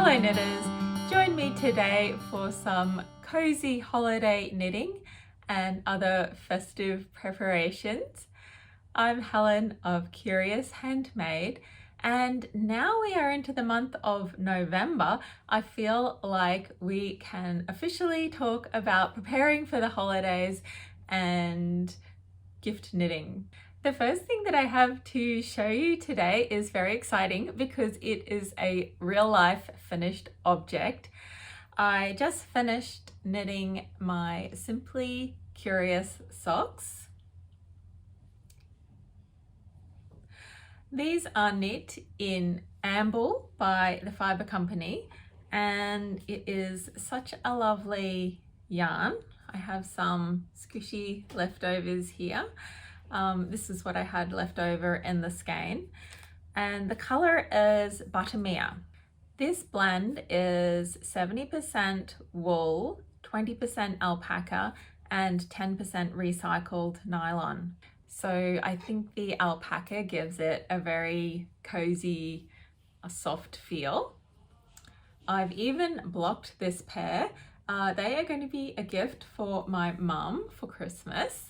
Hello knitters, join me today for some cozy holiday knitting and other festive preparations. I'm Helen of Curious Handmade, and now we are into the month of November. I feel like we can officially talk about preparing for the holidays and gift knitting. The first thing that I have to show you today is very exciting because it is a real life finished object. I just finished knitting my Simply Curious socks. These are knit in Amble by the Fibre Company, and it is such a lovely yarn. I have some squishy leftovers here. This is what I had left over in the skein, and the color is Buttermere. This blend is 70% wool, 20% alpaca, and 10% recycled nylon. So I think the alpaca gives it a very cozy, soft feel. I've even blocked this pair. They are going to be a gift for my mum for Christmas.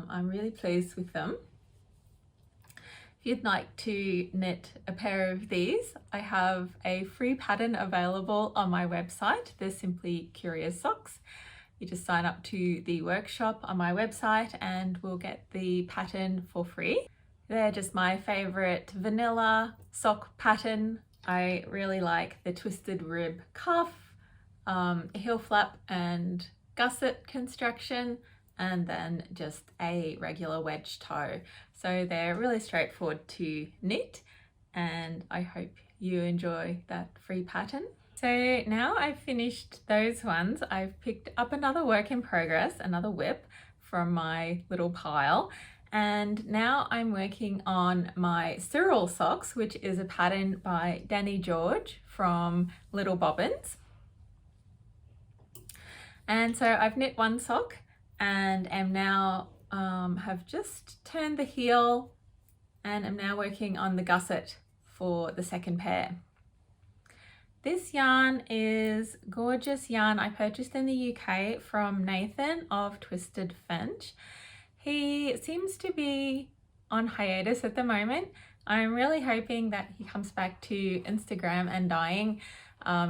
I'm really pleased with them. If you'd like to knit a pair of these, I have a free pattern available on my website, the Simply Curious Socks. You just sign up to the workshop on my website and we'll get the pattern for free. They're just my favorite vanilla sock pattern. I really like the twisted rib cuff, heel flap and gusset construction, and then just a regular wedge toe. So they're really straightforward to knit, and I hope you enjoy that free pattern. So now I've finished those ones, I've picked up another work in progress, another whip from my little pile, and now I'm working on my Cyril socks, which is a pattern by Danny George from Little Bobbins. And so I've knit one sock and am now have just turned the heel and am now working on the gusset for the second pair. This yarn is gorgeous yarn I purchased in the UK from Nathan of Twisted Finch. He seems to be on hiatus at the moment. I'm really hoping that he comes back to Instagram and dyeing.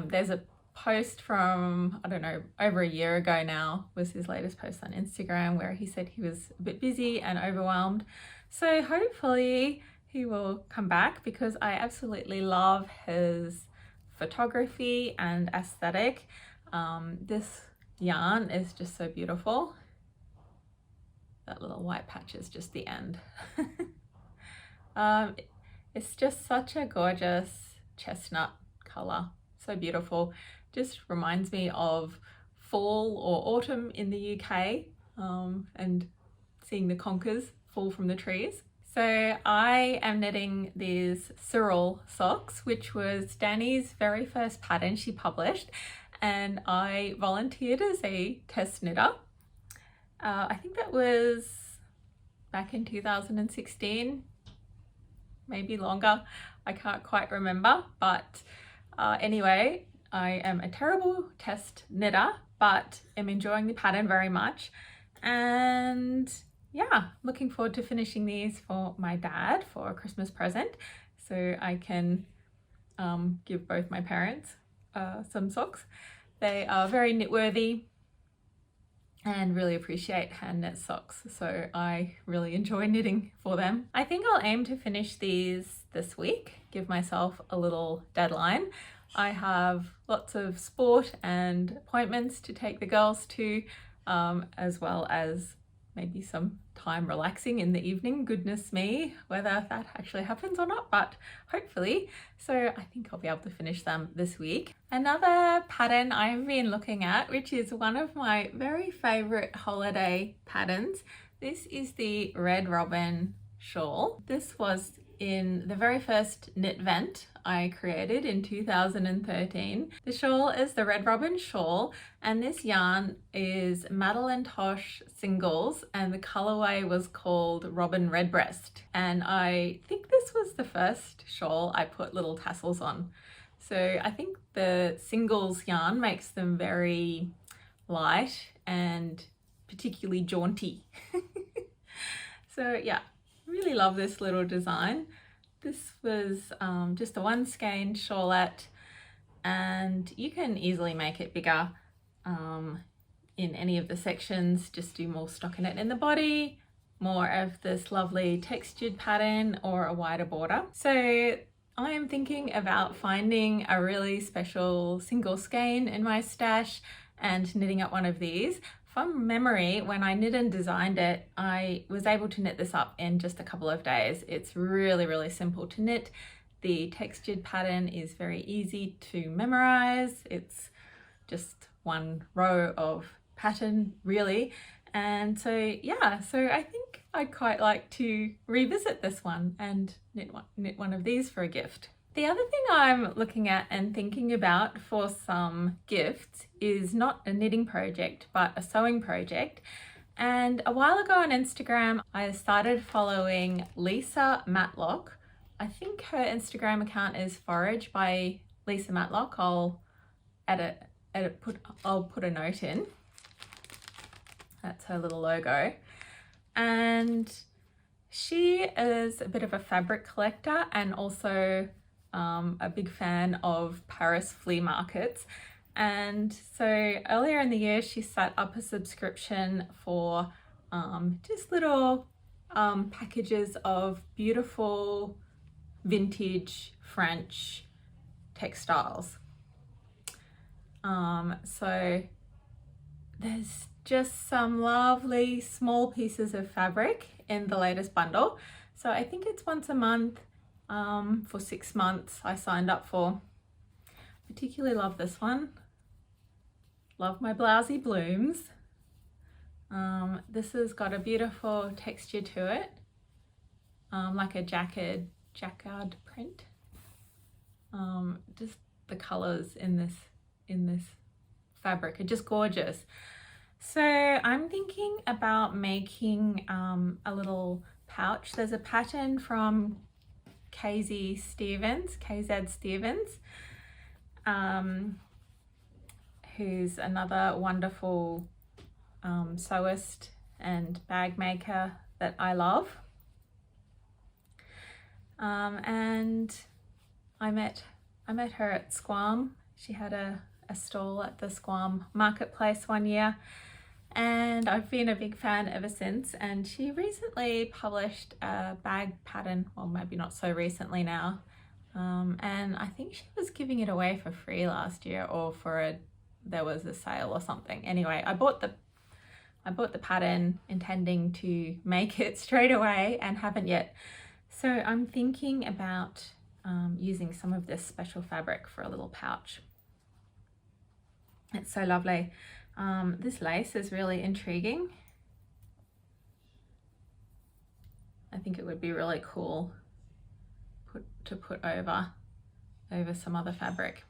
There's a post from, I don't know, over a year ago now was his latest post on Instagram where he said he was a bit busy and overwhelmed. So hopefully he will come back because I absolutely love his photography and aesthetic. This yarn is just so beautiful. That little white patch is just the end. It's just such a gorgeous chestnut color, so beautiful. Just reminds me of fall or autumn in the UK, and seeing the conkers fall from the trees. So I am knitting these Cyril socks, which was Danny's very first pattern she published, and I volunteered as a test knitter. I think that was back in 2016, maybe longer. I can't quite remember, but anyway, I am a terrible test knitter, but am enjoying the pattern very much. And yeah, looking forward to finishing these for my dad for a Christmas present, so I can give both my parents some socks. They are very knit worthy and really appreciate hand knit socks, so I really enjoy knitting for them. I think I'll aim to finish these this week, give myself a little deadline. I have lots of sport and appointments to take the girls to, as well as maybe some time relaxing in the evening. Goodness me, whether that actually happens or not, but hopefully. So I think I'll be able to finish them this week. Another pattern I've been looking at, which is one of my very favorite holiday patterns. This is the Red Robin shawl. This was in the very first knit vent I created in 2013. The shawl is the Red Robin shawl, and this yarn is Madeline Tosh singles, and the colorway was called Robin Redbreast. And I think this was the first shawl I put little tassels on. So I think the singles yarn makes them very light and particularly jaunty. So yeah, really love this little design. This was just a one skein shawlette, and you can easily make it bigger in any of the sections. Just do more stockinette in the body, more of this lovely textured pattern, or a wider border. So I am thinking about finding a really special single skein in my stash and knitting up one of these. From memory, when I knit and designed it, I was able to knit this up in just a couple of days. It's really, really simple to knit. The textured pattern is very easy to memorize. It's just one row of pattern, really. And so yeah, so I think I'd quite like to revisit this one and knit one of these for a gift. The other thing I'm looking at and thinking about for some gifts is not a knitting project, but a sewing project. And a while ago on Instagram, I started following Lisa Matlock. I think her Instagram account is Forage by Lisa Matlock. I'll put a note in. That's her little logo. And she is a bit of a fabric collector and also a big fan of Paris flea markets. And so earlier in the year, she set up a subscription for just little packages of beautiful vintage French textiles. So there's just some lovely small pieces of fabric in the latest bundle. So I think it's once a month for 6 months I signed up for. Particularly love this one. Love my blousey blooms. This has got a beautiful texture to it, like a jacquard print. Just the colors in this fabric are just gorgeous. So I'm thinking about making a little pouch. There's a pattern from KZ Stevens, who's another wonderful sewist and bag maker that I love. And I met her at Squam. She had a stall at the Squam marketplace one year, and I've been a big fan ever since. And she recently published a bag pattern, well, maybe not so recently now, and I think she was giving it away for free last year, or there was a sale or something. Anyway, I bought the pattern intending to make it straight away and haven't yet. So I'm thinking about using some of this special fabric for a little pouch. It's so lovely. This lace is really intriguing. I think it would be really cool to put over some other fabric.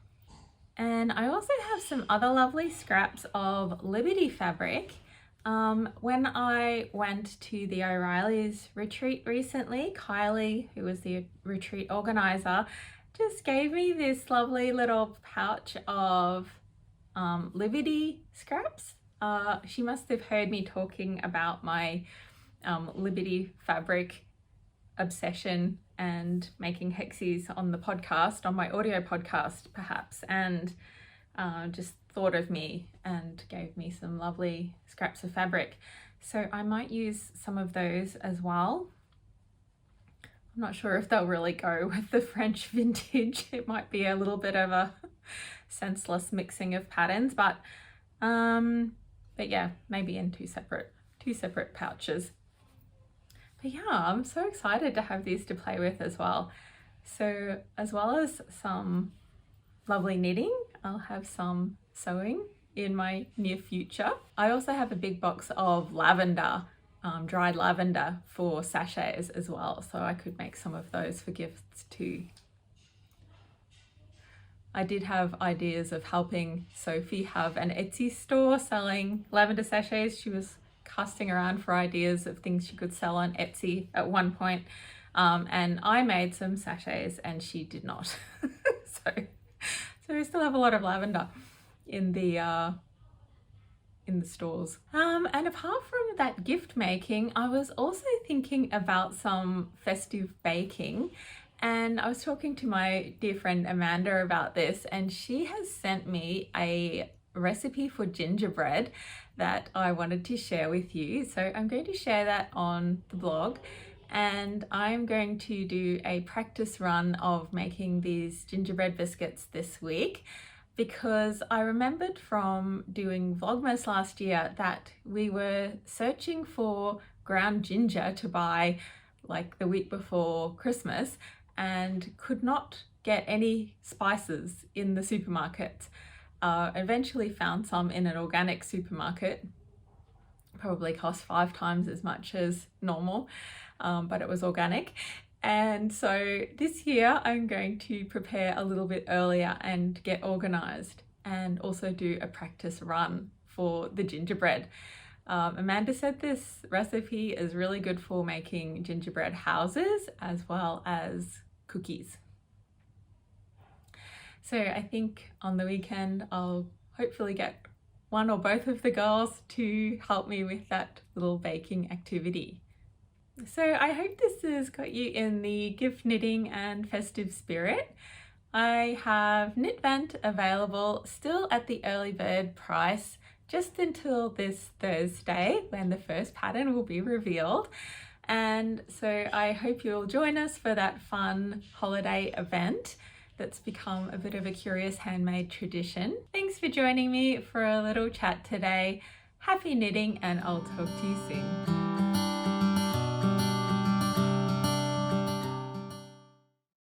And I also have some other lovely scraps of Liberty fabric. When I went to the O'Reilly's retreat recently, Kylie, who was the retreat organizer, just gave me this lovely little pouch of Liberty scraps. She must have heard me talking about my Liberty fabric obsession and making hexies on the podcast, on my audio podcast perhaps, and just thought of me and gave me some lovely scraps of fabric. So I might use some of those as well. I'm not sure if they'll really go with the French vintage. It might be a little bit of a senseless mixing of patterns, but yeah, maybe in two separate pouches. But yeah, I'm so excited to have these to play with as well. So as well as some lovely knitting, I'll have some sewing in my near future. I also have a big box of lavender, dried lavender for sachets as well, so I could make some of those for gifts too. I did have ideas of helping Sophie have an Etsy store selling lavender sachets. She was casting around for ideas of things she could sell on Etsy at one point, and I made some sachets and she did not. So So we still have a lot of lavender in the stores. And apart from that gift making, I was also thinking about some festive baking, and I was talking to my dear friend Amanda about this, and she has sent me a recipe for gingerbread that I wanted to share with you. So I'm going to share that on the blog, and I'm going to do a practice run of making these gingerbread biscuits this week, because I remembered from doing Vlogmas last year that we were searching for ground ginger to buy like the week before Christmas and could not get any spices in the supermarket. Eventually found some in an organic supermarket, probably cost 5 times as much as normal, but it was organic. And so this year I'm going to prepare a little bit earlier and get organized, and also do a practice run for the gingerbread. Amanda said this recipe is really good for making gingerbread houses as well as cookies. So I think on the weekend I'll hopefully get one or both of the girls to help me with that little baking activity. So I hope this has got you in the gift knitting and festive spirit. I have Knit Vent available still at the early bird price just until this Thursday, when the first pattern will be revealed. And so I hope you'll join us for that fun holiday event that's become a bit of a curious handmade tradition. Thanks for joining me for a little chat today. Happy knitting, and I'll talk to you soon.